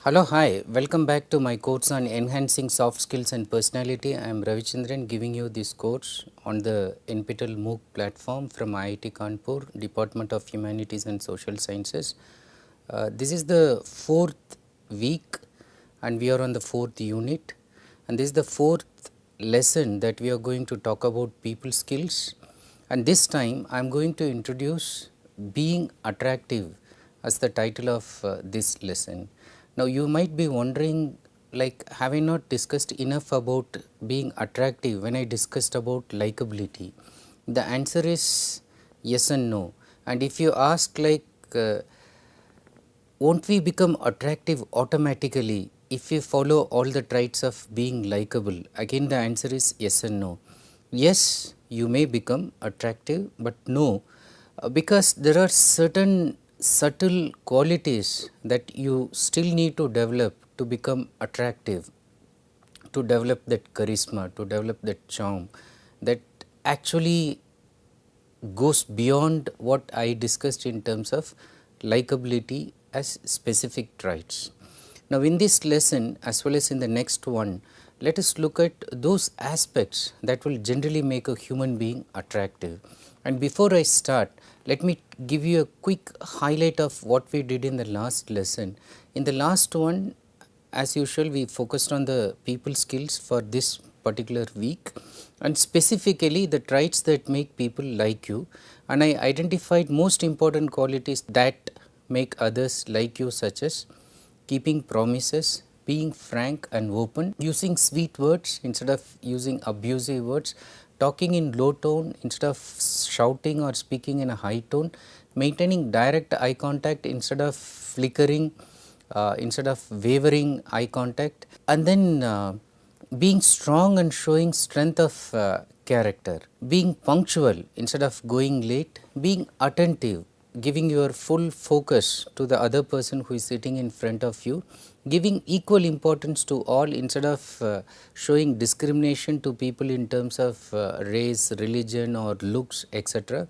Hello, hi, welcome back to my course on enhancing soft skills and personality. I am Ravichandran giving you this course on the NPTEL MOOC platform from IIT Kanpur, Department of Humanities and Social Sciences. This is the fourth week and we are on the fourth unit, and this is the fourth lesson that we are going to talk about people skills, and this time I am going to introduce being attractive as the title of this lesson. Now you might be wondering, like, have I not discussed enough about being attractive when I discussed about likability? The answer is yes and no. And if you ask, like, won't we become attractive automatically if we follow all the traits of being likable? Again the answer is yes and no. Yes, you may become attractive, but no, because there are certain subtle qualities that you still need to develop to become attractive, to develop that charisma, to develop that charm that actually goes beyond what I discussed in terms of likability as specific traits. Now in this lesson as well as in the next one, let us look at those aspects that will generally make a human being attractive. And before I start, let me give you a quick highlight of what we did in the last lesson. In the last one, as usual, we focused on the people skills for this particular week, and specifically the traits that make people like you, and I identified most important qualities that make others like you, such as keeping promises, being frank and open, using sweet words instead of using abusive words, talking in low tone instead of shouting or speaking in a high tone, maintaining direct eye contact instead of flickering, instead of wavering eye contact, and then being strong and showing strength of character, being punctual instead of going late, being attentive, giving your full focus to the other person who is sitting in front of you, giving equal importance to all instead of showing discrimination to people in terms of race, religion or looks, etc.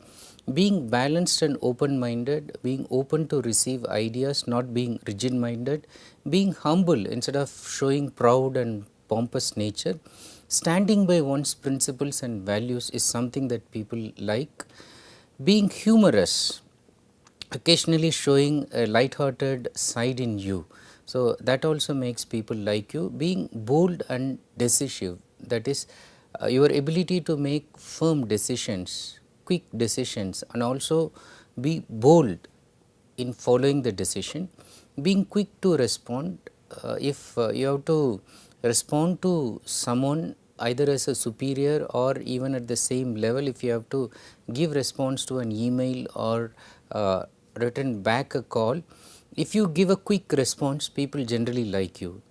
Being balanced and open minded, being open to receive ideas, not being rigid minded, being humble instead of showing proud and pompous nature, standing by one's principles and values is something that people like, being humorous, occasionally showing a light-hearted side in you, so that also makes people like you, being bold and decisive, that is your ability to make firm decisions, quick decisions, and also be bold in following the decision, being quick to respond, if you have to respond to someone either as a superior or even at the same level, if you have to give response to an email or return back a call, if you give a quick response, people generally like you.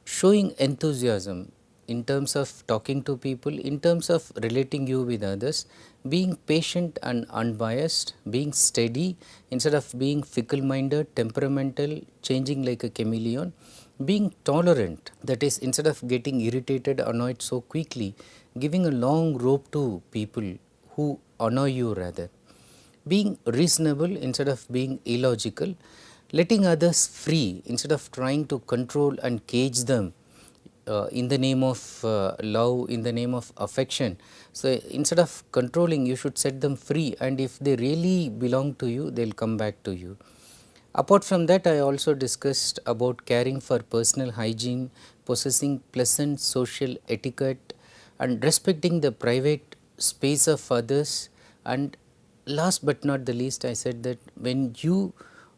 Showing enthusiasm in terms of talking to people, in terms of relating you with others, being patient and unbiased, being steady instead of being fickle minded, temperamental, changing like a chameleon, being tolerant, that is instead of getting irritated, annoyed so quickly, giving a long rope to people who annoy you rather, being reasonable instead of being illogical, letting others free instead of trying to control and cage them in the name of love, in the name of affection. So instead of controlling, you should set them free, and if they really belong to you, they will come back to you. Apart from that, I also discussed about caring for personal hygiene, possessing pleasant social etiquette, and respecting the private space of others. And last but not the least, I said that when you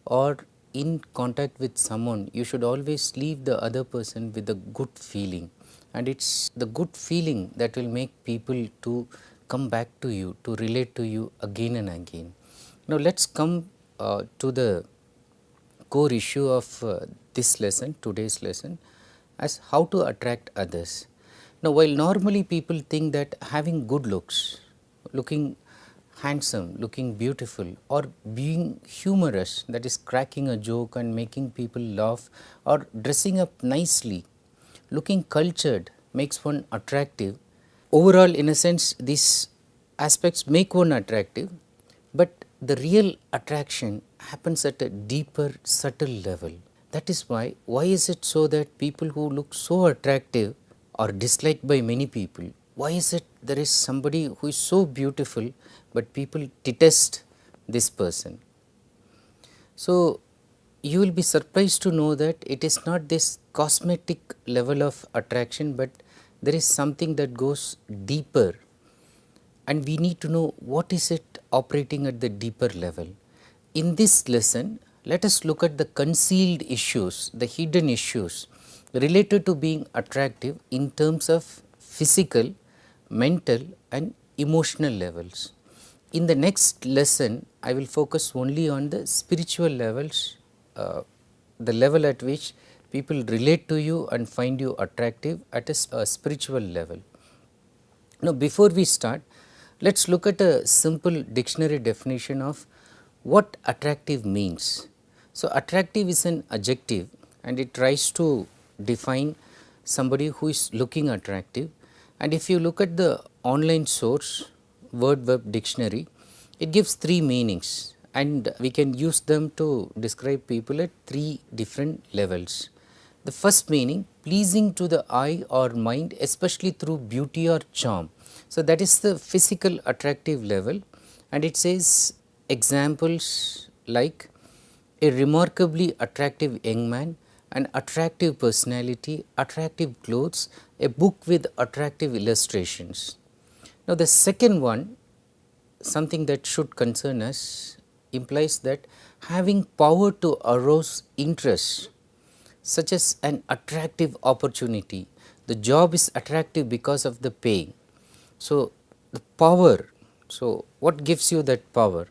are in contact with someone, you should always leave the other person with a good feeling, and it's the good feeling that will make people to come back to you, to relate to you again and again. Now let's come to the core issue of this lesson, today's lesson, as how to attract others. Now while normally people think that having good looks, looking handsome, looking beautiful, or being humorous, that is cracking a joke and making people laugh, or dressing up nicely, looking cultured makes one attractive. Overall, in a sense, these aspects make one attractive, but the real attraction happens at a deeper, subtle level. That is why is it so that people who look so attractive are disliked by many people? Why is it there is somebody who is so beautiful, but people detest this person? So, you will be surprised to know that it is not this cosmetic level of attraction, but there is something that goes deeper, and we need to know what is it operating at the deeper level. In this lesson, let us look at the concealed issues, the hidden issues related to being attractive in terms of physical, mental and emotional levels. In the next lesson, I will focus only on the spiritual levels, the level at which people relate to you and find you attractive at a spiritual level. Now, before we start, let us look at a simple dictionary definition of what attractive means. So, attractive is an adjective and it tries to define somebody who is looking attractive, and if you look at the online source word web dictionary, it gives three meanings and we can use them to describe people at three different levels. The first meaning, pleasing to the eye or mind, especially through beauty or charm. So, that is the physical attractive level, and it says examples like a remarkably attractive young man, an attractive personality, attractive clothes, a book with attractive illustrations. Now, the second one, something that should concern us, implies that having power to arouse interest, such as an attractive opportunity. The job is attractive because of the pay. So, the power, so what gives you that power?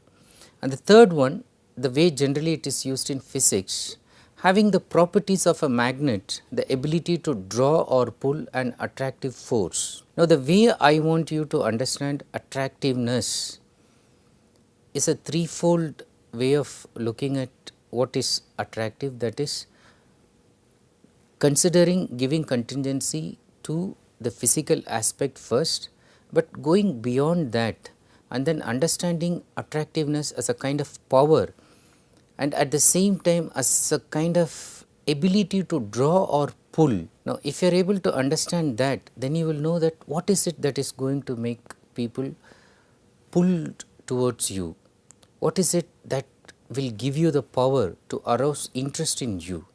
And the third one, the way generally it is used in physics, having the properties of a magnet, the ability to draw or pull an attractive force. Now, the way I want you to understand attractiveness is a threefold way of looking at what is attractive, that is, considering giving contingency to the physical aspect first, but going beyond that and then understanding attractiveness as a kind of power and at the same time as a kind of ability to draw or pull. Now, if you are able to understand that, then you will know that what is it that is going to make people pulled towards you, what is it that will give you the power to arouse interest in you.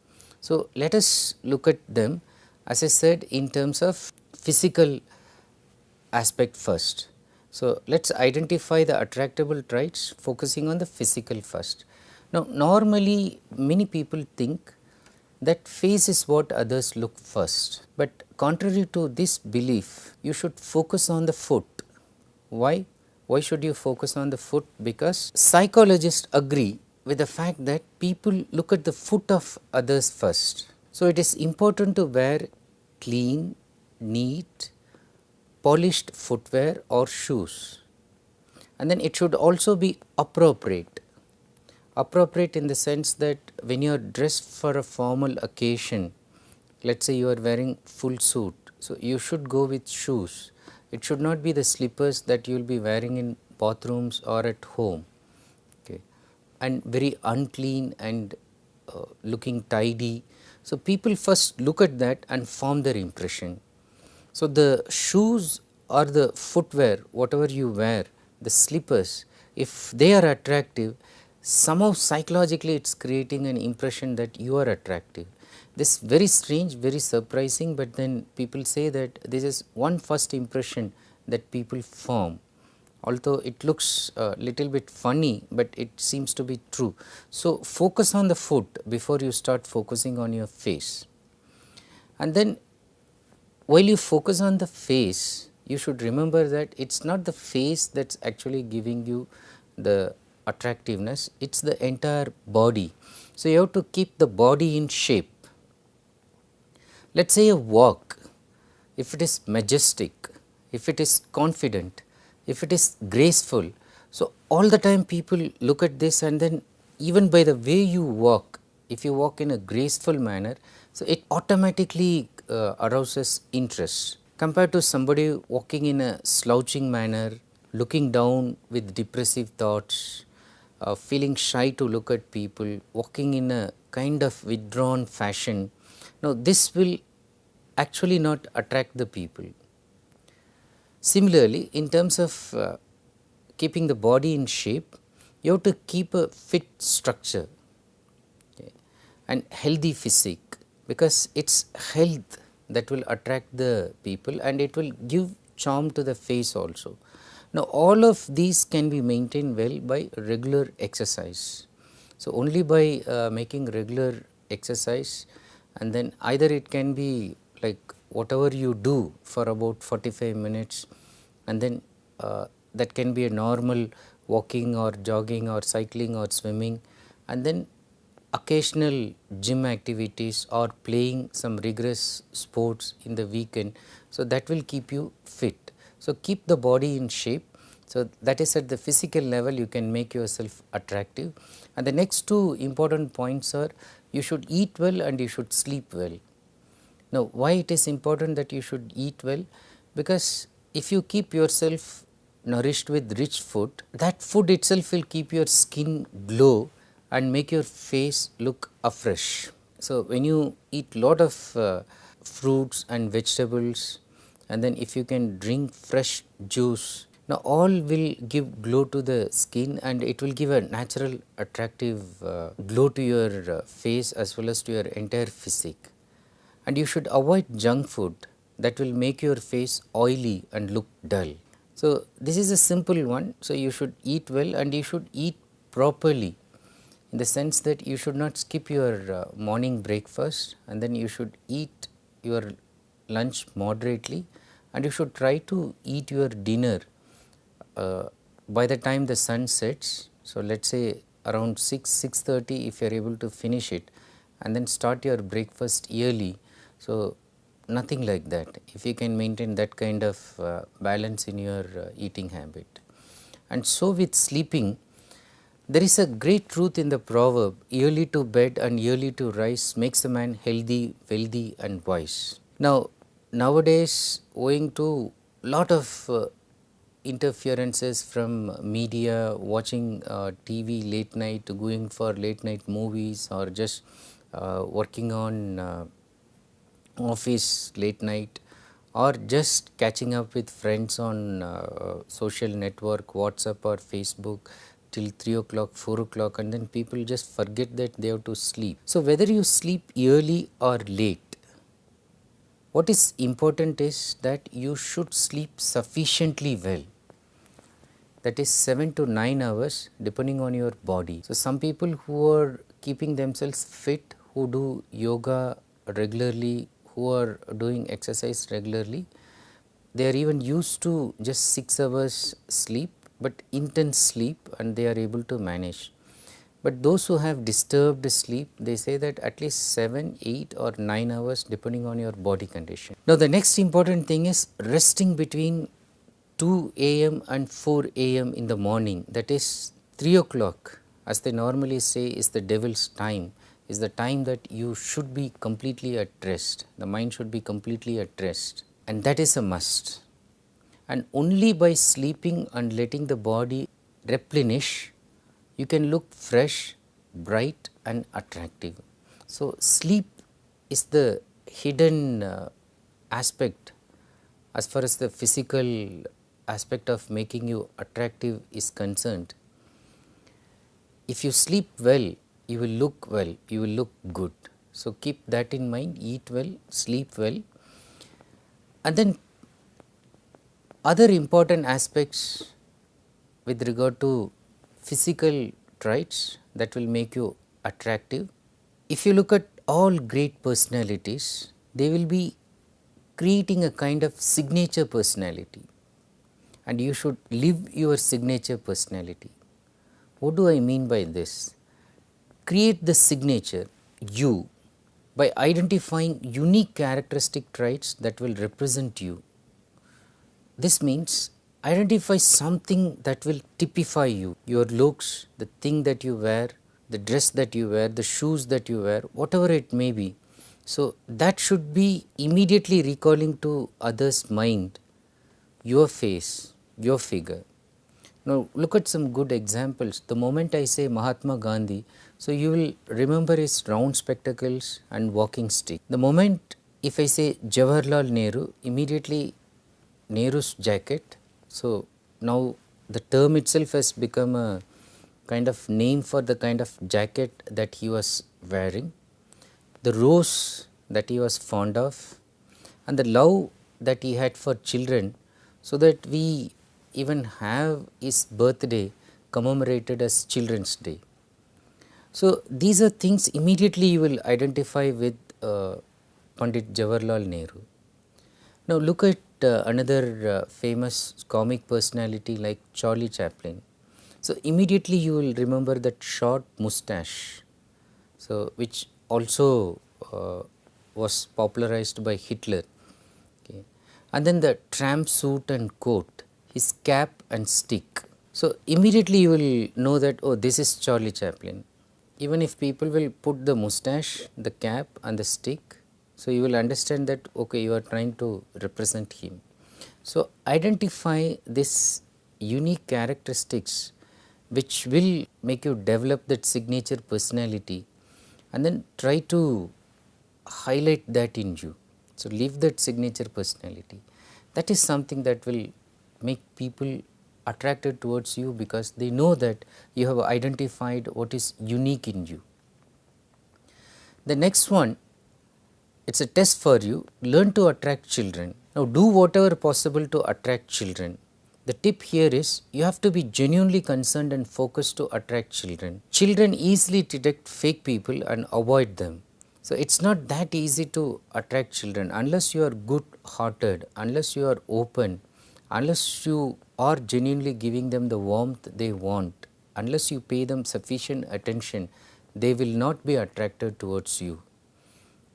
So, let us look at them, as I said, in terms of physical aspect first. So, let us identify the attractable traits focusing on the physical first. Now, normally many people think that face is what others look first, but contrary to this belief, you should focus on the foot. Why? Why should you focus on the foot? Because psychologists agree with the fact that people look at the foot of others first. So, it is important to wear clean, neat, polished footwear or shoes, and then it should also be appropriate. Appropriate in the sense that when you are dressed for a formal occasion, let us say you are wearing full suit, so you should go with shoes. It should not be the slippers that you will be wearing in bathrooms or at home, okay, and very unclean and looking tidy. So, people first look at that and form their impression. So, the shoes or the footwear, whatever you wear, the slippers, if they are attractive, somehow psychologically it is creating an impression that you are attractive. This is very strange, very surprising, but then people say that this is one first impression that people form. Although it looks a little bit funny, but it seems to be true. So, focus on the foot before you start focusing on your face. And then while you focus on the face, you should remember that it is not the face that is actually giving you the attractiveness, it is the entire body. So, you have to keep the body in shape. Let us say a walk, if it is majestic, if it is confident, if it is graceful. So, all the time people look at this, and then even by the way you walk, if you walk in a graceful manner, so it automatically arouses interest compared to somebody walking in a slouching manner, looking down with depressive thoughts, feeling shy to look at people, walking in a kind of withdrawn fashion. Now, this will actually not attract the people. Similarly, in terms of keeping the body in shape, you have to keep a fit structure, okay, and healthy physique, because it's health that will attract the people and it will give charm to the face also. Now, all of these can be maintained well by regular exercise. So, only by making regular exercise, and then either it can be like whatever you do for about 45 minutes, and then that can be a normal walking or jogging or cycling or swimming, and then occasional gym activities or playing some rigorous sports in the weekend. So, that will keep you fit. So, keep the body in shape. So, that is at the physical level you can make yourself attractive. And the next two important points are, you should eat well and you should sleep well. Now, why it is important that you should eat well? Because if you keep yourself nourished with rich food, that food itself will keep your skin glow and make your face look afresh. So, when you eat lot of fruits and vegetables, and then if you can drink fresh juice, now all will give glow to the skin and it will give a natural attractive glow to your face as well as to your entire physique. And you should avoid junk food that will make your face oily and look dull. So, this is a simple one. So, you should eat well and you should eat properly, in the sense that you should not skip your morning breakfast, and then you should eat your lunch moderately, and you should try to eat your dinner by the time the sun sets. So, let us say around 6:30 if you are able to finish it, and then start your breakfast early. So, nothing like that, if you can maintain that kind of balance in your eating habit. And so with sleeping, there is a great truth in the proverb, early to bed and early to rise makes a man healthy, wealthy and wise. Now, nowadays, owing to lot of interferences from media, watching TV late night, going for late night movies, or just working on office late night, or just catching up with friends on social network, WhatsApp or Facebook till 3 o'clock, 4 o'clock, and then people just forget that they have to sleep. So, whether you sleep early or late, what is important is that you should sleep sufficiently well, that is 7 to 9 hours depending on your body. So, some people who are keeping themselves fit, who do yoga regularly, who are doing exercise regularly, they are even used to just 6 hours sleep, but intense sleep, and they are able to manage. But those who have disturbed sleep, they say that at least 7, 8 or 9 hours depending on your body condition. Now, the next important thing is resting between 2 a.m. and 4 a.m. in the morning, that is 3 o'clock, as they normally say, is the devil's time, is the time that you should be completely at rest, the mind should be completely at rest, and that is a must. And only by sleeping and letting the body replenish, you can look fresh, bright and attractive. So, sleep is the hidden aspect as far as the physical aspect of making you attractive is concerned. If you sleep well, you will look well, you will look good. So, keep that in mind, eat well, sleep well. And then other important aspects with regard to physical traits that will make you attractive. If you look at all great personalities, they will be creating a kind of signature personality, and you should live your signature personality. What do I mean by this? Create the signature you by identifying unique characteristic traits that will represent you. This means identify something that will typify you, your looks, the thing that you wear, the dress that you wear, the shoes that you wear, whatever it may be. So, that should be immediately recalling to others' mind your face, your figure. Now, look at some good examples. The moment I say Mahatma Gandhi, so you will remember his round spectacles and walking stick. The moment if I say Jawaharlal Nehru, immediately Nehru's jacket. So, now the term itself has become a kind of name for the kind of jacket that he was wearing, the rose that he was fond of, and the love that he had for children, so that we even have his birthday commemorated as Children's Day. So, these are things immediately you will identify with Pandit Jawaharlal Nehru. Now, look at another famous comic personality like Charlie Chaplin. So, immediately you will remember that short mustache, so which also was popularized by Hitler. Okay. And then the tramp suit and coat, his cap and stick. So, immediately you will know that, oh, this is Charlie Chaplin. Even if people will put the mustache, the cap and the stick, so you will understand that, okay, you are trying to represent him. So, identify this unique characteristics which will make you develop that signature personality, and then try to highlight that in you. So, leave that signature personality. That is something that will make people attracted towards you, because they know that you have identified what is unique in you. The next one, it is a test for you, learn to attract children. Now, do whatever possible to attract children. The tip here is you have to be genuinely concerned and focused to attract children. Children easily detect fake people and avoid them. So, it is not that easy to attract children unless you are good hearted, unless you are open, unless you are genuinely giving them the warmth they want, unless you pay them sufficient attention, they will not be attracted towards you.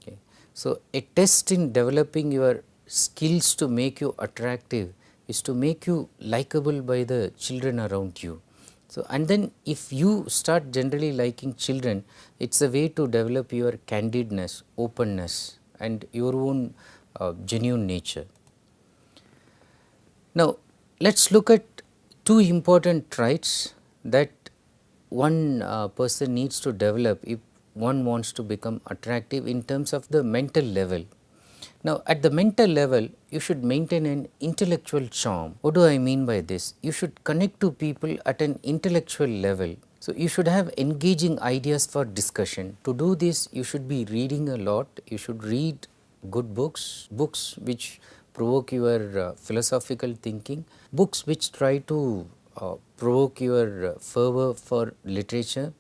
Okay. So, a test in developing your skills to make you attractive is to make you likable by the children around you. So, and then if you start generally liking children, it is a way to develop your candidness, openness and your own genuine nature. Now, let us look at two important traits that one person needs to develop if one wants to become attractive in terms of the mental level. Now, at the mental level, you should maintain an intellectual charm. What do I mean by this? You should connect to people at an intellectual level. So, you should have engaging ideas for discussion. To do this, you should be reading a lot. You should read good books, books which provoke your philosophical thinking, books which try to provoke your fervor for literature.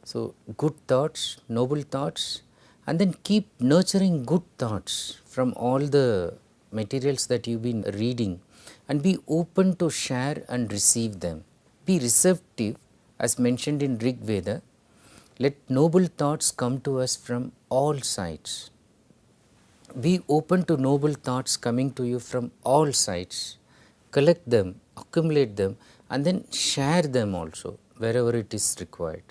So, good thoughts, noble thoughts, and then keep nurturing good thoughts from all the materials that you have been reading, and be open to share and receive them. Be receptive, as mentioned in Rig Veda. Let noble thoughts come to us from all sides. Be open to noble thoughts coming to you from all sides. Collect them, accumulate them, and then share them also wherever it is required.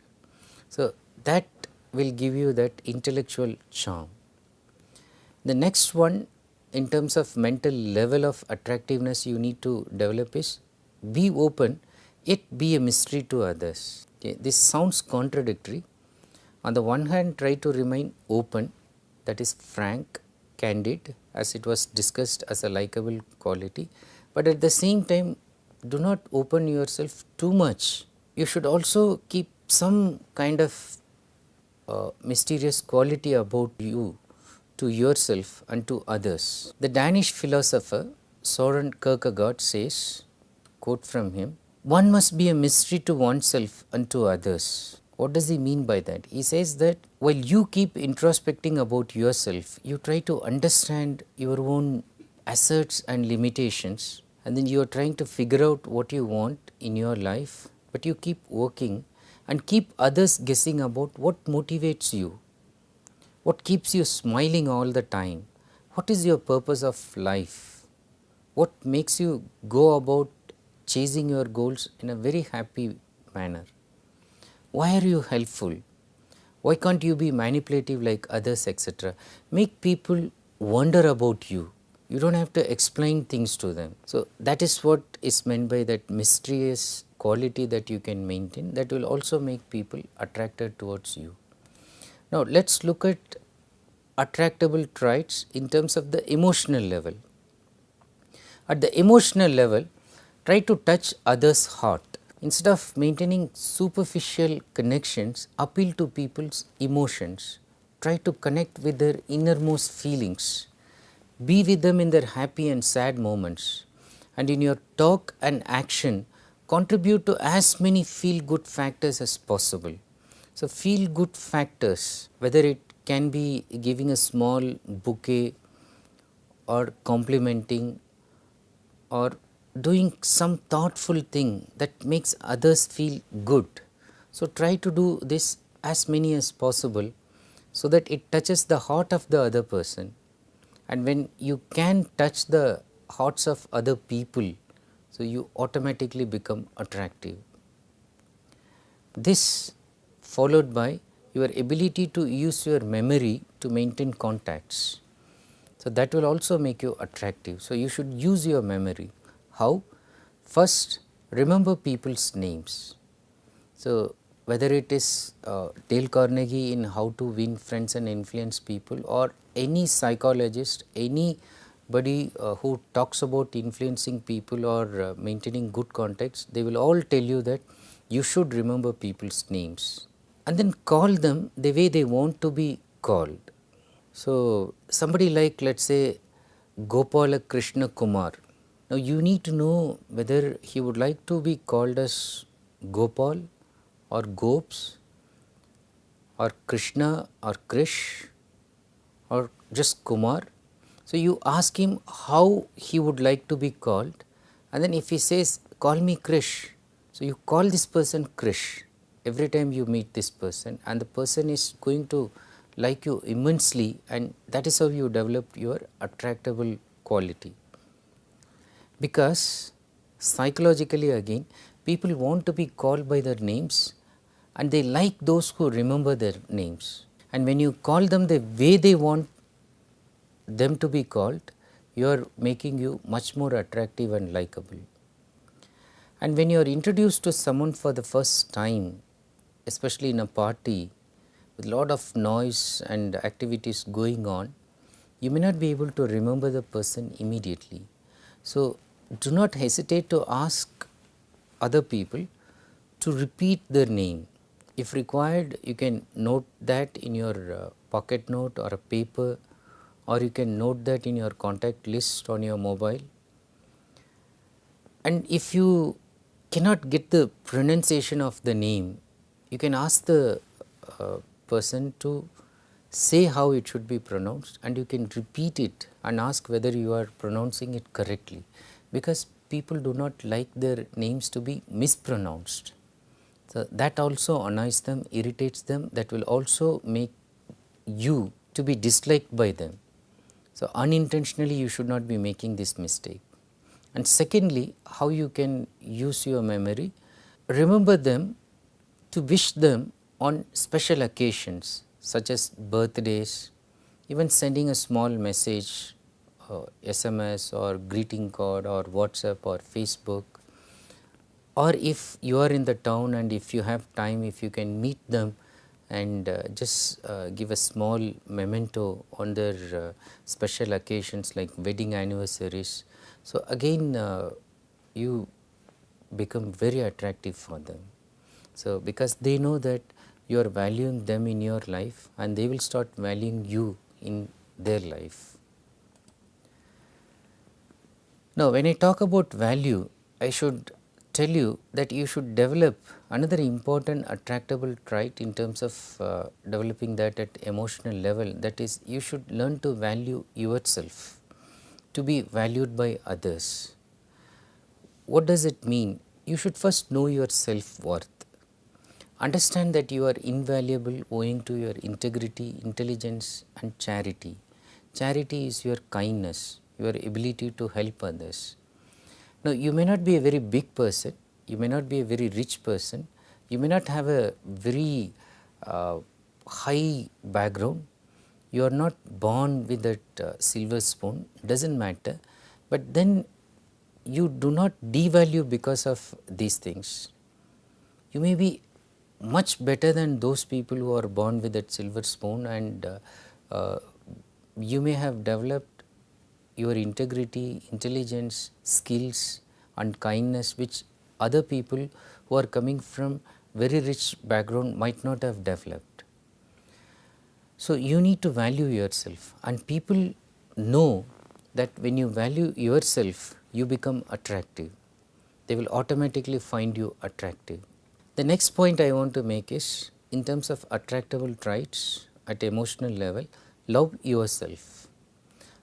So, that will give you that intellectual charm. The next one, in terms of mental level of attractiveness you need to develop, is be open yet be a mystery to others. Okay. This sounds contradictory. On the one hand, try to remain open, that is frank, candid, as it was discussed as a likable quality, but at the same time do not open yourself too much. You should also keep some kind of mysterious quality about you to yourself and to others. The Danish philosopher Soren Kierkegaard says, quote from him, "One must be a mystery to oneself and to others." What does he mean by that? He says that while you keep introspecting about yourself, you try to understand your own assets and limitations, and then you are trying to figure out what you want in your life, but you keep working and keep others guessing about what motivates you, what keeps you smiling all the time, what is your purpose of life, what makes you go about chasing your goals in a very happy manner. Why are you helpful? Why can't you be manipulative like others, etc.? Make people wonder about you. You don't have to explain things to them. So, that is what is meant by that mysterious quality that you can maintain, that will also make people attracted towards you. Now, let us look at attractable traits in terms of the emotional level. At the emotional level, try to touch others' heart. Instead of maintaining superficial connections, appeal to people's emotions. Try to connect with their innermost feelings. Be with them in their happy and sad moments. And in your talk and action, contribute to as many feel good factors as possible. So, feel good factors, whether it can be giving a small bouquet or complimenting or doing some thoughtful thing that makes others feel good. So, try to do this as many as possible, so that it touches the heart of the other person, and when you can touch the hearts of other people, so you automatically become attractive. This followed by your ability to use your memory to maintain contacts. So, that will also make you attractive. So, you should use your memory. How? First, remember people's names. So, whether it is Dale Carnegie in How to Win Friends and Influence People, or any psychologist, anybody who talks about influencing people or maintaining good contacts, they will all tell you that you should remember people's names and then call them the way they want to be called. So, somebody like, let us say, Gopala Krishna Kumar. Now, you need to know whether he would like to be called as Gopal or Gops or Krishna or Krish or just Kumar. So, you ask him how he would like to be called, and then if he says, call me Krish, so you call this person Krish every time you meet this person, and the person is going to like you immensely, and that is how you develop your attractable quality. Because psychologically again, people want to be called by their names, and they like those who remember their names. And when you call them the way they want them to be called, you are making you much more attractive and likable. And when you are introduced to someone for the first time, especially in a party with lot of noise and activities going on, you may not be able to remember the person immediately. So, do not hesitate to ask other people to repeat their name. If required, you can note that in your pocket note or a paper, or you can note that in your contact list on your mobile. And if you cannot get the pronunciation of the name, you can ask the person to say how it should be pronounced, and you can repeat it and ask whether you are pronouncing it correctly, because people do not like their names to be mispronounced. So, that also annoys them, irritates them, that will also make you to be disliked by them. So, unintentionally you should not be making this mistake. And secondly, how you can use your memory, remember them to wish them on special occasions such as birthdays, even sending a small message, SMS or greeting card or WhatsApp or Facebook, or if you are in the town and if you have time, if you can meet them and just give a small memento on their special occasions like wedding anniversaries. So, again you become very attractive for them. So, because they know that you are valuing them in your life, and they will start valuing you in their life. Now, when I talk about value, I should tell you that you should develop another important attractable trait in terms of developing that at emotional level, that is, you should learn to value yourself, to be valued by others. What does it mean? You should first know your self-worth. Understand that you are invaluable owing to your integrity, intelligence and charity. Charity is your kindness, your ability to help others. Now, you may not be a very big person, you may not be a very rich person, you may not have a very high background, you are not born with that silver spoon, doesn't matter, but then you do not devalue because of these things. You may be much better than those people who are born with that silver spoon, and uh, you may have developed your integrity, intelligence, skills and kindness which other people who are coming from very rich background might not have developed. So, you need to value yourself, and people know that when you value yourself, you become attractive. They will automatically find you attractive. The next point I want to make is, in terms of attractable traits at emotional level, love yourself.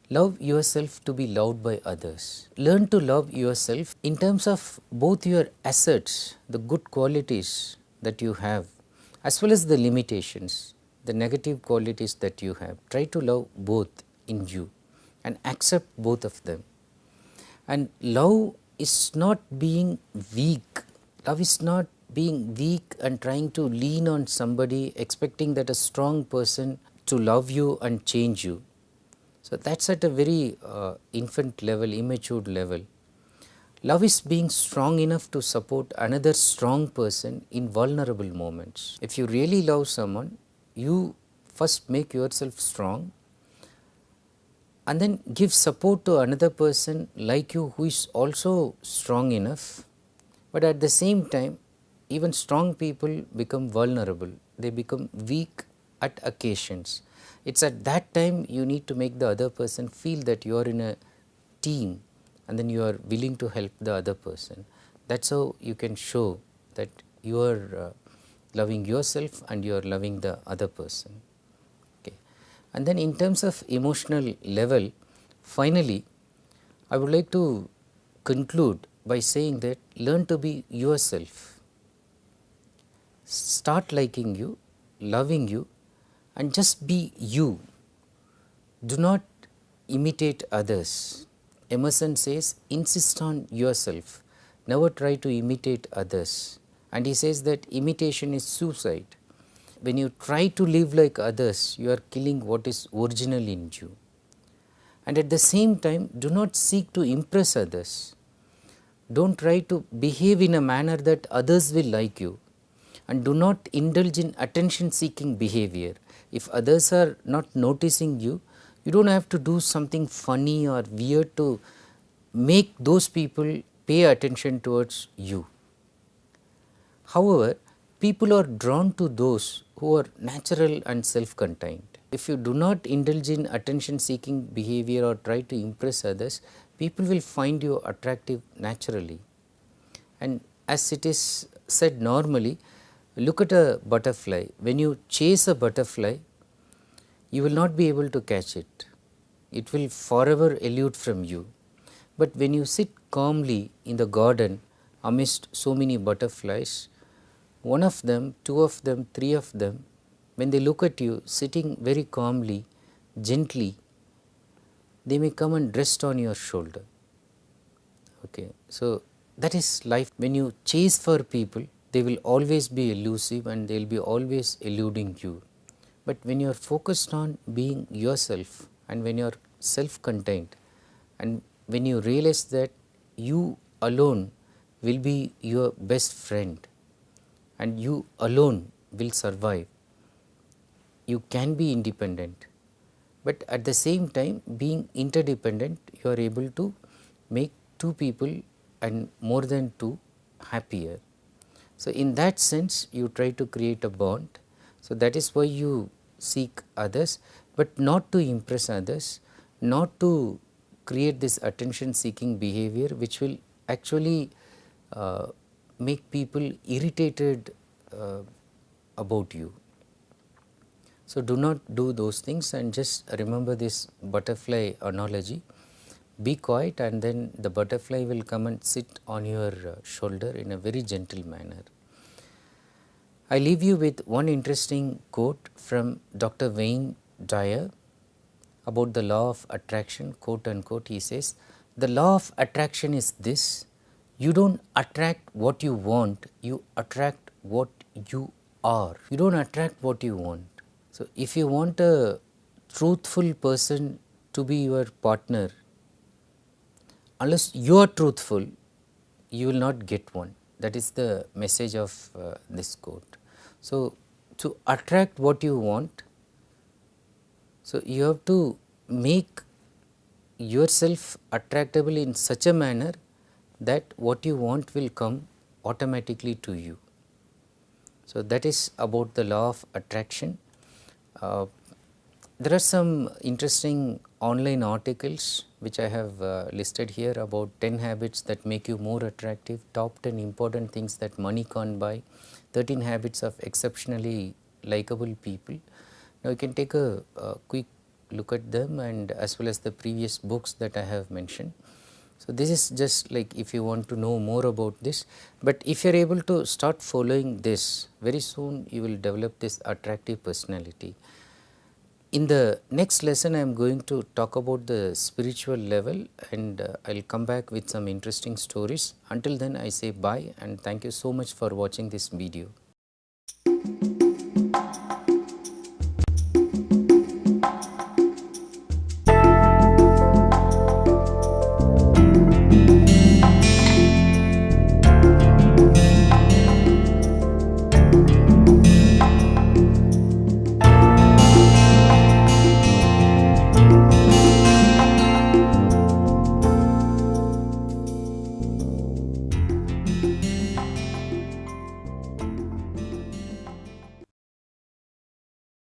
Love yourself to be loved by others. Learn to love yourself in terms of both your assets, the good qualities that you have, as well as the limitations, the negative qualities that you have. Try to love both in you and accept both of them. And love is not being weak. Love is not being weak and trying to lean on somebody, expecting that a strong person to love you and change you. So, that is at a very infant level, immature level. Love is being strong enough to support another strong person in vulnerable moments. If you really love someone, you first make yourself strong and then give support to another person like you who is also strong enough, but at the same time even strong people become vulnerable, they become weak at occasions. It is at that time you need to make the other person feel that you are in a team and then you are willing to help the other person. That is how you can show that you are loving yourself and you are loving the other person. Okay. And then in terms of emotional level, finally I would like to conclude by saying that learn to be yourself. Start liking you, loving you, and just be you. Do not imitate others. Emerson says, insist on yourself, never try to imitate others. And he says that imitation is suicide. When you try to live like others, you are killing what is original in you. And at the same time, do not seek to impress others. Don't try to behave in a manner that others will like you, and do not indulge in attention seeking behavior. If others are not noticing you, you do not have to do something funny or weird to make those people pay attention towards you. However, people are drawn to those who are natural and self-contained. If you do not indulge in attention seeking behavior or try to impress others, people will find you attractive naturally. And as it is said normally, look at a butterfly. When you chase a butterfly, you will not be able to catch it. It will forever elude from you. But when you sit calmly in the garden amidst so many butterflies, one of them, two of them, three of them, when they look at you sitting very calmly, gently, they may come and rest on your shoulder. Okay. So, that is life. When you chase for people, they will always be elusive and they will be always eluding you. But when you are focused on being yourself and when you are self-contained and when you realize that you alone will be your best friend and you alone will survive, you can be independent, but at the same time being interdependent, you are able to make two people and more than two happier. So, in that sense you try to create a bond. So, that is why you seek others, but not to impress others, not to create this attention seeking behavior which will actually make people irritated about you. So, do not do those things and just remember this butterfly analogy. Be quiet and then the butterfly will come and sit on your shoulder in a very gentle manner. I leave you with one interesting quote from Dr. Wayne Dyer about the law of attraction, quote unquote. He says, the law of attraction is this: you don't attract what you want, you attract what you are. You don't attract what you want. So, if you want a truthful person to be your partner, unless you are truthful, you will not get one. That is the message of this quote. So, to attract what you want, so you have to make yourself attractable in such a manner that what you want will come automatically to you. So, that is about the law of attraction. Uh, there are some interesting online articles which I have listed here about 10 habits that make you more attractive, top 10 important things that money can't buy, 13 habits of exceptionally likable people. Now, you can take a quick look at them and as well as the previous books that I have mentioned. So, this is just like if you want to know more about this, but if you are able to start following this, very soon you will develop this attractive personality. In the next lesson, I am going to talk about the spiritual level and I will come back with some interesting stories. Until then, I say bye and thank you so much for watching this video.